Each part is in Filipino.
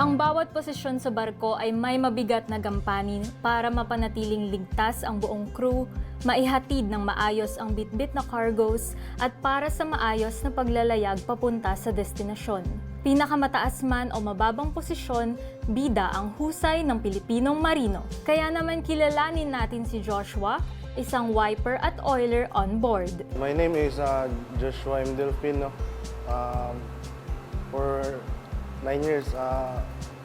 Ang bawat posisyon sa barko ay may mabigat na gampanin para mapanatiling ligtas ang buong crew, maihatid ng maayos ang bitbit na cargoes at para sa maayos na paglalayag papunta sa destinasyon. Pinakamataas man o mababang posisyon, bida ang husay ng Pilipinong marino. Kaya naman kilalanin natin si Joshua, isang wiper at oiler on board. My name is Joshua M. Delfino. For 9 years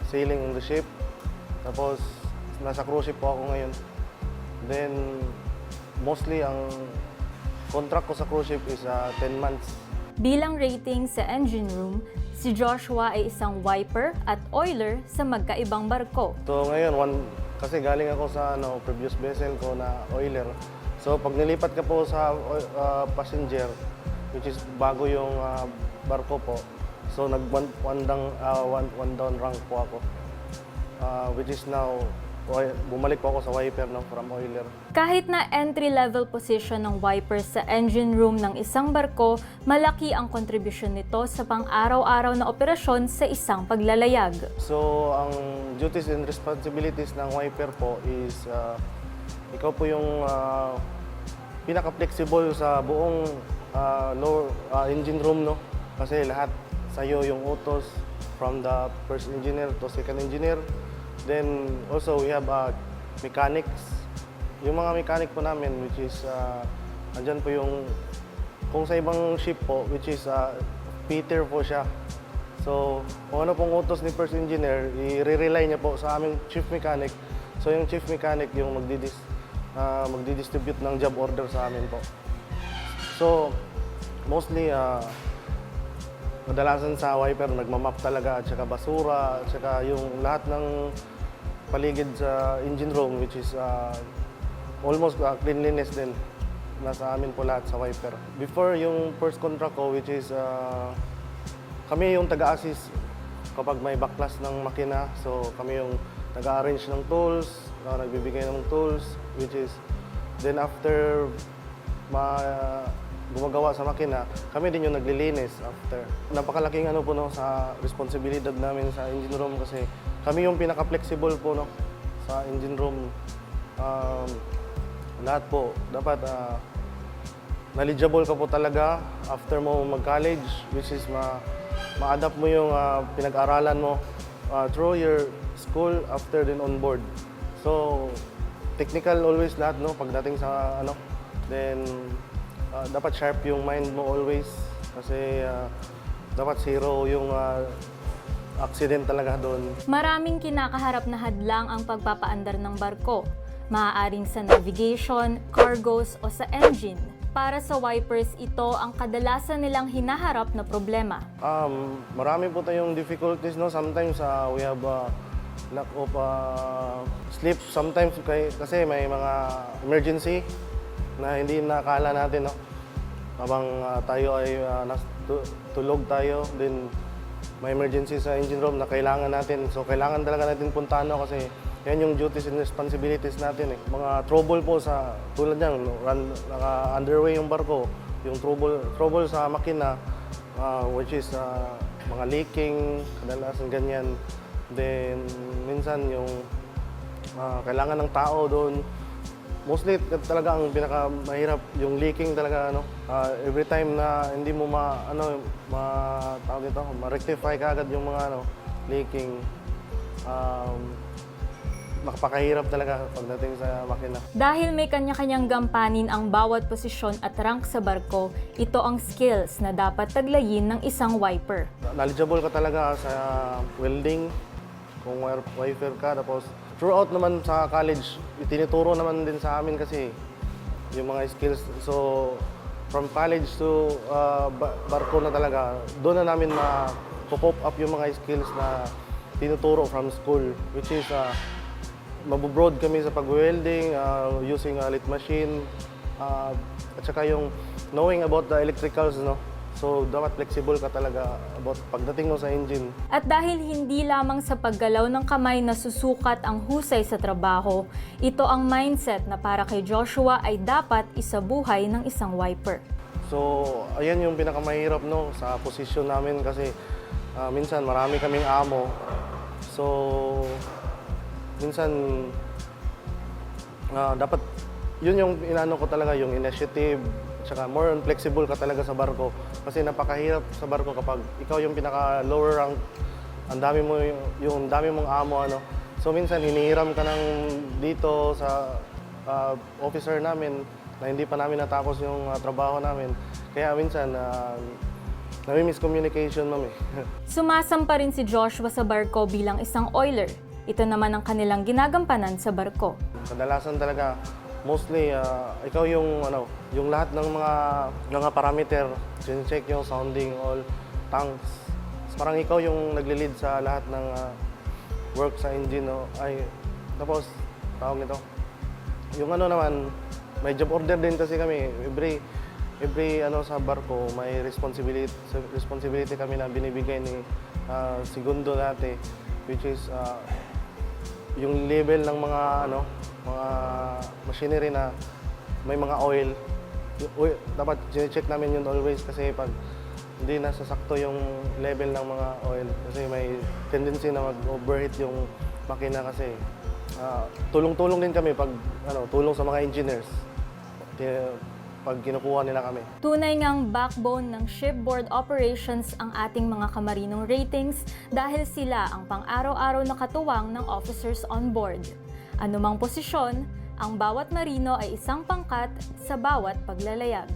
sailing on the ship. Tapos nasa cruise ship po ako ngayon. Then mostly ang contract ko sa cruise ship is 10 months. Bilang rating sa engine room, si Joshua ay isang wiper at oiler sa magkaibang barko. So ngayon, kasi galing ako sa previous vessel ko na oiler. So pag nilipat ka po sa passenger, which is bago yung barko po, so one down rank po ako. Which is now, bumalik po ako sa wiper from oiler. Kahit na entry-level position ng wiper sa engine room ng isang barko, malaki ang kontribusyon nito sa pang-araw-araw na operasyon sa isang paglalayag. So, ang duties and responsibilities ng wiper po is, ikaw po yung pinaka-flexible sa buong engine room, no? Kasi lahat sa'yo yung utos from the first engineer to second engineer. Then also we have mechanics. Yung mga mechanic po namin, which is andyan po yung, kung sa ibang ship po, which is Peter po siya. So kung ano pong utos ni first engineer, i-rely niya po sa aming chief mechanic. So yung chief mechanic yung magdi-distribute ng job order sa amin po. So mostly kadalasan sa wiper, nagmamap talaga at saka basura, at saka yung lahat ng paligid sa engine room, which is almost cleanliness din. Nasa amin po lahat sa wiper. Before yung first contract ko, which is kami yung taga-assist kapag may backlash ng makina. So kami yung taga-arrange ng tools, nagbibigay ng tools, which is then after gumagawa sa makina, kami din yung naglilinis after. Napakalaking po sa responsibilidad namin sa engine room kasi kami yung pinaka-flexible po sa engine room. Lahat po, dapat knowledgeable ka po talaga after mo mag-college, which is ma-adapt mo yung pinag-aralan mo through your school after din on board. So, technical always lahat, pagdating sa then dapat sharp yung mind mo always kasi dapat zero yung accident talaga doon. Maraming kinakaharap na hadlang ang pagpapaandar ng barko. Maaaring sa navigation, cargoes o sa engine. Para sa wipers, ito ang kadalasan nilang hinaharap na problema. Marami po tayong difficulties, Sometimes we have lack of sleep. Sometimes kasi may mga emergency na hindi nakala natin, habang tayo ay tulog tayo, then may emergency sa engine room na kailangan natin. So kailangan talaga natin puntahan, kasi yan yung duties and responsibilities natin. Mga trouble po sa tulad niyan, naka-underway yung barko, yung trouble sa makina, which is mga leaking, kadalasan ganyan. Then minsan yung kailangan ng tao doon. Mostly talaga ang pinakamahirap yung leaking talaga, every time na hindi mo ma-rectify kaagad yung mga leaking, makapakahirap talaga pagdating sa makina. Dahil may kanya-kanyang gampanin ang bawat posisyon at rank sa barko, ito ang skills na dapat taglayin ng isang wiper. Knowledgeable ka talaga sa welding, kung wiper ka, tapos throughout naman sa college, itinuturo naman din sa amin kasi yung mga skills. So, from college to barko na talaga, doon na namin ma-pop up yung mga skills na tinuturo from school, which is mabubroad kami sa pag-welding, using a lathe machine, at saka yung knowing about the electricals, So, dapat flexible ka talaga about pagdating mo sa engine. At dahil hindi lamang sa paggalaw ng kamay na susukat ang husay sa trabaho, ito ang mindset na para kay Joshua ay dapat isabuhay ng isang wiper. So, ayan yung pinakamahirap sa posisyon namin kasi minsan marami kaming amo. So, minsan, dapat, yun yung inano ko talaga, yung initiative, tsaka more on flexible ka talaga sa barko. Kasi napakahirap sa barko kapag ikaw yung pinaka-lower rank, ang dami mo, yung dami mong amo, ano. So, minsan, hinihiram ka ng dito sa officer namin na hindi pa namin natapos yung trabaho namin. Kaya minsan, nami-miscommunication, ma'am, eh. Sumasampa rin si Joshua sa barko bilang isang oiler. Ito naman ang kanilang ginagampanan sa barko. Kadalasan talaga, mostly, ikaw yung, yung lahat ng mga parameter, check yung sounding, all tanks. Parang ikaw yung nagli-lead sa lahat ng work sa engine, no? Tapos, tawag nito, yung naman, may job order din kasi kami. Every sa barko, may responsibility kami na binibigay ni segundo dati, which is yung level ng mga mga machinery na may mga oil. Dapat check namin yun always kasi pag hindi nasasakto yung level ng mga oil kasi may tendency na mag-overheat yung makina kasi tulong-tulong din kami pag tulong sa mga engineers pag kinukuha nila kami. Tunay ngang backbone ng shipboard operations ang ating mga kamarinong ratings dahil sila ang pang-araw-araw na katuwang ng officers on board. Anumang posisyon, ang bawat marino ay isang pangkat sa bawat paglalayag.